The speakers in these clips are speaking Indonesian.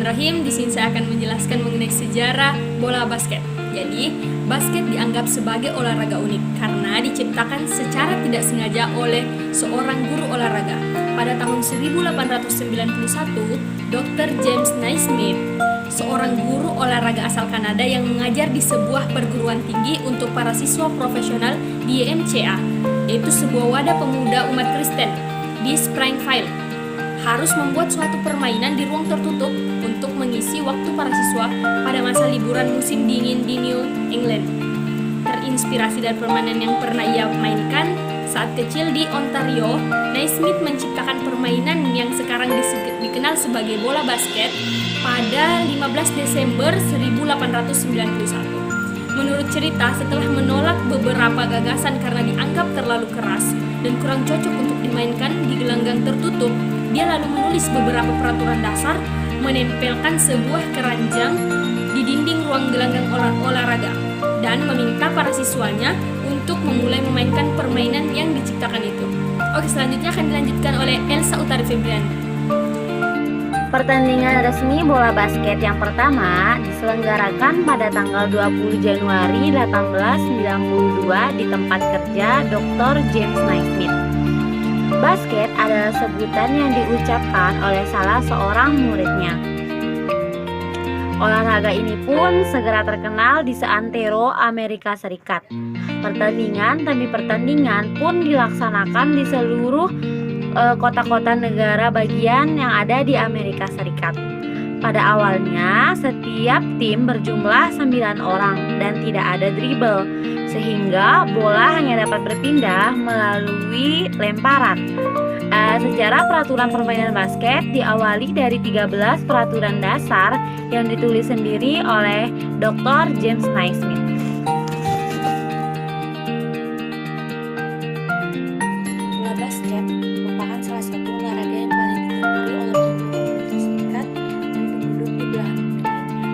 Bismillahirrahmanirrahim. Di sini saya akan menjelaskan mengenai sejarah bola basket. Jadi, basket dianggap sebagai olahraga unik karena diciptakan secara tidak sengaja oleh seorang guru olahraga. Pada tahun 1891, Dr. James Naismith, seorang guru olahraga asal Kanada yang mengajar di sebuah perguruan tinggi untuk para siswa profesional di YMCA, yaitu sebuah wadah pemuda umat Kristen di Springfield, harus membuat suatu permainan di ruang tertutup untuk mengisi waktu para siswa pada masa liburan musim dingin di New England. Terinspirasi dari permainan yang pernah ia mainkan saat kecil di Ontario, Naismith menciptakan permainan yang sekarang dikenal sebagai bola basket pada 15 Desember 1891. Menurut cerita, setelah menolak beberapa gagasan karena dianggap terlalu keras dan kurang cocok untuk dimainkan di gelanggang tertutup, dia lalu menulis beberapa peraturan dasar, menempelkan sebuah keranjang di dinding ruang gelanggang olahraga, dan meminta para siswanya untuk memulai memainkan permainan yang diciptakan itu. Oke, selanjutnya akan dilanjutkan oleh Elsa Utari Febrian. Pertandingan resmi bola basket yang pertama diselenggarakan pada tanggal 20 Januari 1892 di tempat kerja Dr. James Naismith. Basket adalah sebutan yang diucapkan oleh salah seorang muridnya. Olahraga ini pun segera terkenal di seantero Amerika Serikat. Pertandingan demi pertandingan pun dilaksanakan di seluruh kota-kota negara bagian yang ada di Amerika Serikat. Pada awalnya, setiap tim berjumlah 9 orang dan tidak ada dribble, sehingga bola hanya dapat berpindah melalui lemparan. Secara peraturan permainan basket diawali dari 13 peraturan dasar yang ditulis sendiri oleh Dr. James Naismith. Bola basket merupakan salah satu olahraga yang paling digemari oleh penduduk Amerika Serikat dan penduduk di belahan bumi lainnya.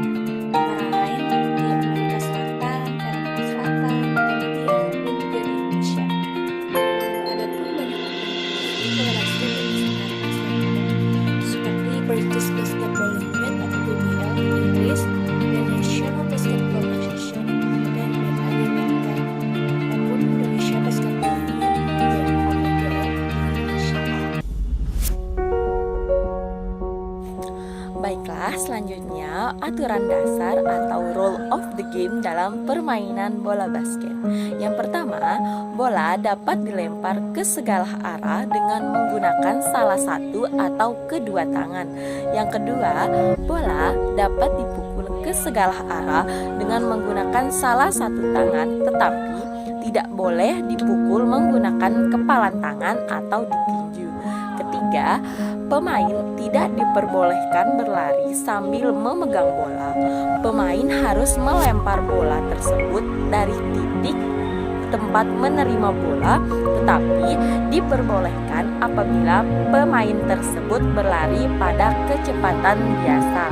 Antara lain di Amerika Selatan, Eropa Selatan, Kanada, dan juga di Indonesia. Ada pun banyak organisasi bola basket yang diselenggarakan setiap tahun, seperti British Basketball League atau BBL di Inggris, dan National Basketball Association dan BA di Amerika, maupun Indonesia Basketball Union dan IBL di Indonesia. Baiklah, selanjutnya aturan dasar atau rule of the game dalam permainan bola basket. Yang pertama, bola dapat dilempar ke segala arah dengan menggunakan salah satu atau kedua tangan. Yang kedua, bola dapat dipukul ke segala arah dengan menggunakan salah satu tangan, tetapi tidak boleh dipukul menggunakan kepalan tangan atau ditinju. Ketiga, pemain tidak diperbolehkan berlari sambil memegang bola. Pemain harus melempar bola tersebut dari titik tempat menerima bola, tetapi diperbolehkan apabila pemain tersebut berlari pada kecepatan biasa.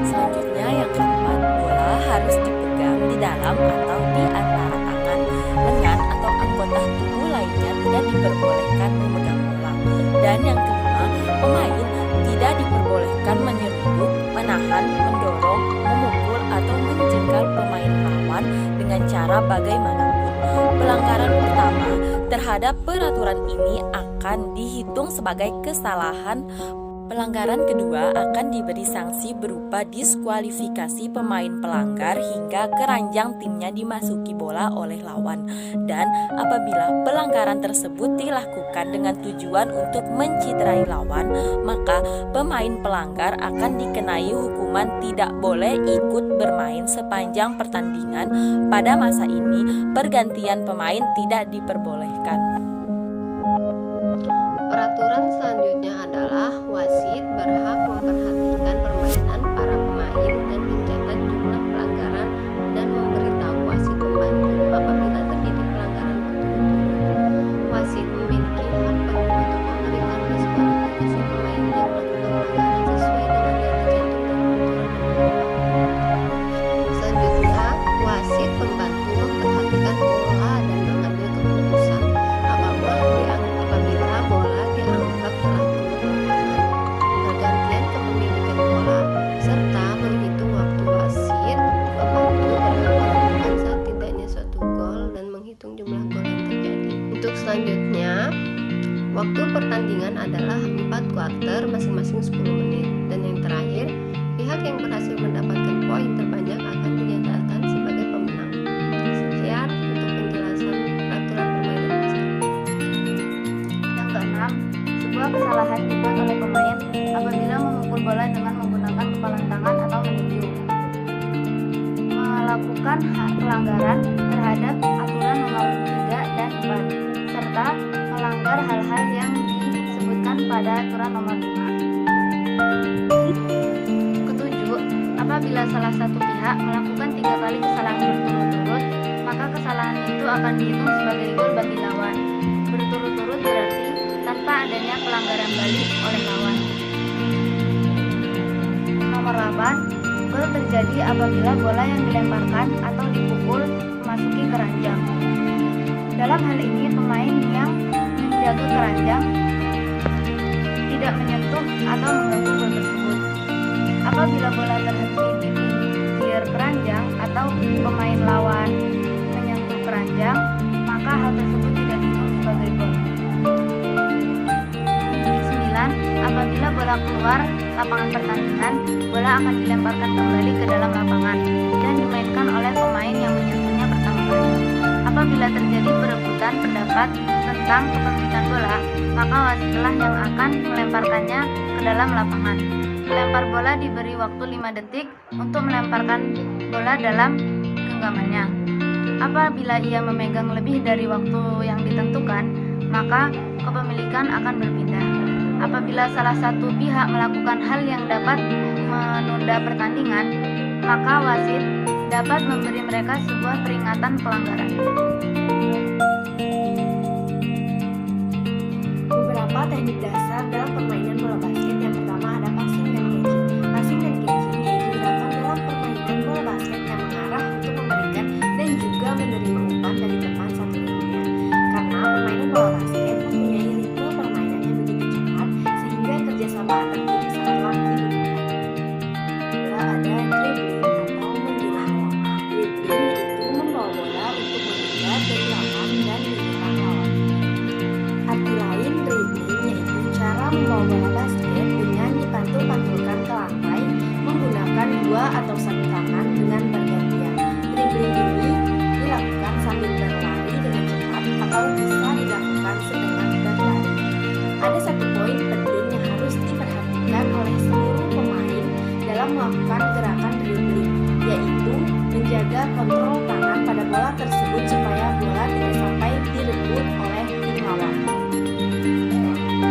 Selanjutnya, yang keempat, bola harus dipegang di dalam atau di antara tangan. Lengan atau anggota tubuh lainnya tidak diperbolehkan memegang bola. Dan yang kelima, pemain tidak diperbolehkan menyeruduk, menahan, mendorong, memukul atau menjegal pemain lawan dengan cara bagaimanapun. Pelanggaran pertama terhadap peraturan ini akan dihitung sebagai kesalahan. Pelanggaran kedua akan diberi sanksi berupa diskualifikasi pemain pelanggar hingga keranjang timnya dimasuki bola oleh lawan. Dan apabila pelanggaran tersebut dilakukan dengan tujuan untuk menciderai lawan, maka pemain pelanggar akan dikenai hukuman tidak boleh ikut bermain sepanjang pertandingan. Pada masa ini, pergantian pemain tidak diperbolehkan. Peraturan selanjutnya adalah wasit berhak memperhatikan permainan para pemain dan mencatat jumlah pelanggaran dan memberitahu wasit pembantu apabila terjadi pelanggaran berturut-turut. Wasit memiliki hak penuh untuk memberikan diskualifikasi pemain yang melakukan pelanggaran sesuai dengan yang tercantum dalam peraturan pembantu. Selanjutnya, wasit pembantu memperhatikan bola dan mengambil keputusan apabila Selanjutnya, waktu pertandingan adalah 4 kuarter masing-masing 10 menit. Dan yang terakhir, pihak yang berhasil mendapatkan poin terbanyak akan dinyatakan sebagai pemenang. Sekian untuk penjelasan aturan permainan basket. Yang keenam, sebuah kesalahan dibuat oleh pemain apabila memukul bola dengan menggunakan kepalan tangan atau meninju. Melakukan pelanggaran terhadap aturan nomor 3 dan 4 serta melanggar hal-hal yang disebutkan pada aturan nomor 5. Ketujuh, apabila salah satu pihak melakukan 3 kali kesalahan berturut-turut, maka kesalahan itu akan dihitung sebagai gol bagi lawan. Berturut-turut berarti tanpa adanya pelanggaran balik oleh lawan. Nomor 8, gol terjadi apabila bola yang dilemparkan atau dipukul memasuki keranjang. Dalam hal ini, pemain yang menjaga keranjang tidak menyentuh atau mengganggu gol tersebut. Apabila bola terhenti di pinggir keranjang atau pemain lawan menyentuh keranjang, maka hal tersebut tidak dihitung sebagai gol. 9. Apabila bola keluar lapangan pertandingan, bola akan dilemparkan kembali ke dalam lapangan dan dimainkan oleh pemain yang menyentuhnya pertama kali. Apabila terjadi perebutan pendapat tentang kepemilikan bola, maka wasitlah yang akan melemparkannya ke dalam lapangan. Pelempar bola diberi waktu 5 detik untuk melemparkan bola dalam genggamannya. Apabila ia memegang lebih dari waktu yang ditentukan, maka kepemilikan akan berpindah. Apabila salah satu pihak melakukan hal yang dapat menunda pertandingan, maka wasit dapat memberi mereka sebuah peringatan pelanggaran. Beberapa teknik dasar dalam permainan bola basket. Yang pertama ada passing dan catching. Passing dan catching yaitu gerakan dalam permainan bola basket yang mengarah untuk memberikan dan juga menerima umpan dari teman satu lainnya. Karena permainan bola basket mempunyai ritme permainan yang begitu cepat sehingga kerjasama antar tim sangatlah dibutuhkan. Kedua ada dribbling atau mengguna bola. Dribbling yaitu membawa bola untuk menghindar dari lawan dan menyerang lawan. Arti lain dribbling yaitu cara membawa bola basket dengan dipantul-pantulkan ke lantai menggunakan 2 atau 1 tangan dengan bergantian. Dribbling ini dilakukan sambil berlari dengan cepat atau bisa dilakukan setengah berlari. Ada satu poin penting yang harus diperhatikan oleh seluruh pemain dalam melakukan gerakan dribbling, yaitu menjaga kontrol tangan pada bola tersebut supaya bola tidak sampai direbut oleh tim lawan.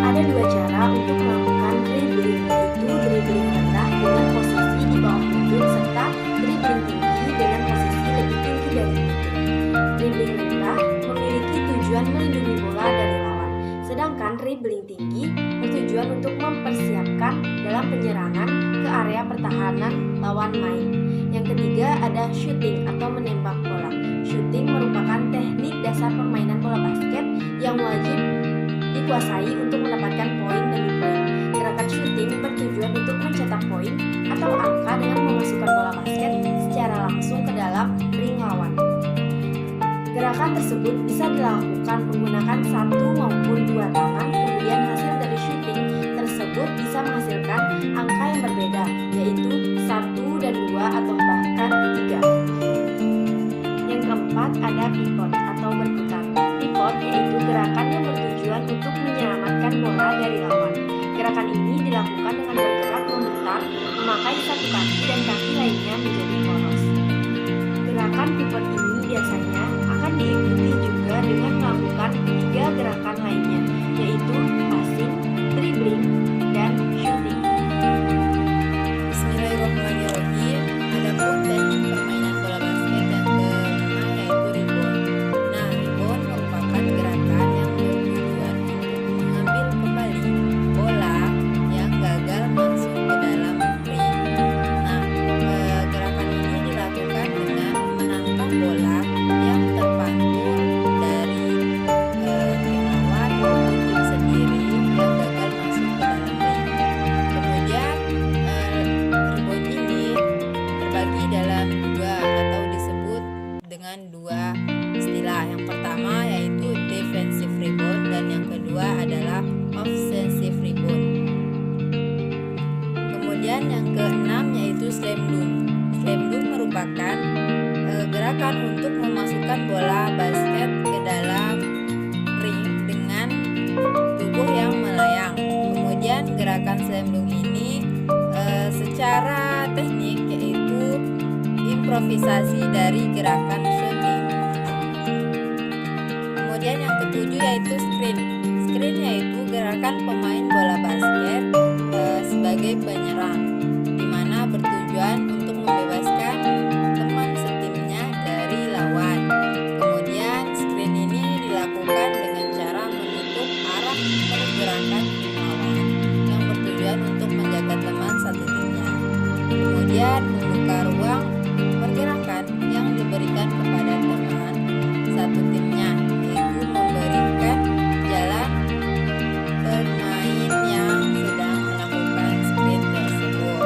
Ada 2 cara untuk melakukan dribbling, yaitu dribbling rendah dengan posisi di bawah lutut serta dribbling tinggi dengan posisi lebih tinggi dari lutut. Dribbling rendah memiliki tujuan melindungi bola dari lawan, sedangkan dribbling tinggi bertujuan untuk mempersiapkan dalam penyerangan ke area pertahanan lawan main. Yang ketiga ada shooting atau menembak bola. Shooting merupakan teknik dasar permainan bola basket yang wajib dikuasai untuk mendapatkan poin demi poin. Gerakan shooting bertujuan untuk mencetak poin atau angka dengan memasukkan bola basket secara langsung ke dalam ring lawan. Gerakan tersebut bisa dilakukan menggunakan 1 maupun 2 tangan, kemudian hasil dari shooting tersebut bisa menghasilkan angka yang berbeda, yaitu 1 dan 2 atau bahkan 3. Yang keempat ada pivot atau berputar. Pivot yaitu gerakan yang bertujuan untuk menyelamatkan bola dari lawan. Gerakan ini dilakukan dengan bergerak memutar, memakai satu kaki dan kaki lainnya menjadi poros. Gerakan pivot ini biasanya akan diikuti juga dengan melakukan 3 gerakan lainnya, yaitu passing, dribbling, dan shooting. Bismillahirrahmanirrahim. Adapun teknik permainan bola basket yang kelima yaitu rebound. Nah, rebound merupakan gerakan yang bertujuan untuk mengambil kembali bola yang gagal masuk ke dalam ring. Nah, gerakan ini dilakukan dengan menangkap bola yang terpantul dari tim lawan improvisasi dari gerakan shooting. Kemudian yang ketujuh yaitu screen. Screen yaitu gerakan pemain bola basket sebagai penyerang, di mana bertujuan untuk membebaskan teman setimnya dari lawan. Kemudian screen ini dilakukan dengan cara menutup arah pergerakan tim lawan yang bertujuan untuk menjaga teman satu timnya. Kemudian membuka ruang pergerakan yang diberikan kepada teman satu timnya, yaitu memberikan jalan pemain yang sedang melakukan screen tersebut.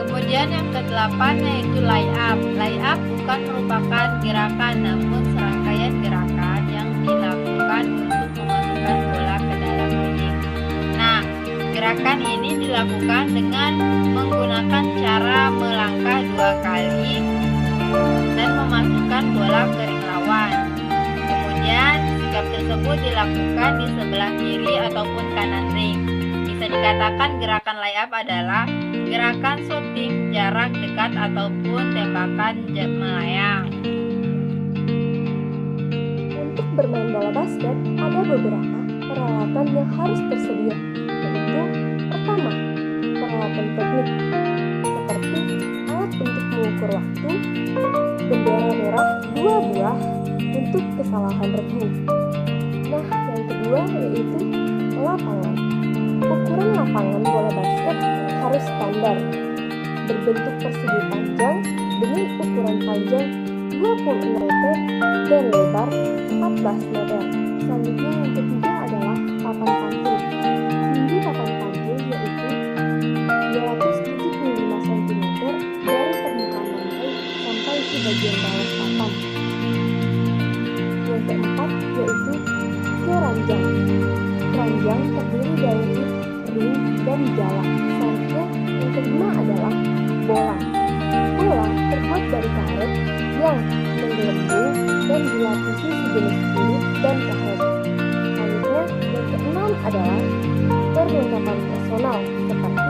Kemudian yang ke-8 yaitu layup. Layup bukan merupakan gerakan, namun serangkaian gerakan yang dilakukan untuk memasukkan bola ke dalam ring. Nah, gerakan ini dilakukan dengan menggunakan cara melangkah 2 kali dan memasukkan bola ke ring lawan. Kemudian sikap tersebut dilakukan di sebelah kiri ataupun kanan ring. Bisa dikatakan gerakan layup adalah gerakan shooting jarak dekat ataupun tembakan melayang. Untuk bermain bola basket, ada beberapa peralatan yang harus tersedia, yaitu pertama, peralatan teknik, seperti alat untuk mengukur waktu, bendera merah 2 buah untuk kesalahan regu. Nah, yang kedua yaitu lapangan. Ukuran lapangan bola basket harus standar, berbentuk persegi panjang dengan ukuran panjang 26 meter dan lebar 14 meter. Selanjutnya yang ketiga adalah papan pantul. Tinggi papan pantul yaitu 275 cm dari permukaan lantai sampai ke bagian bawah papan. Yang keempat yaitu keranjang. Keranjang terdiri dari ring dan jala. Selanjutnya yang kelima adalah bola. Bola terbuat dari karet yang menggelembung dan dilapisi sejenis kulit dan karet. Selanjutnya yang keenam adalah perlengkapan personal seperti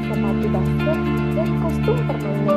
sepatu basket dan kostum permainan.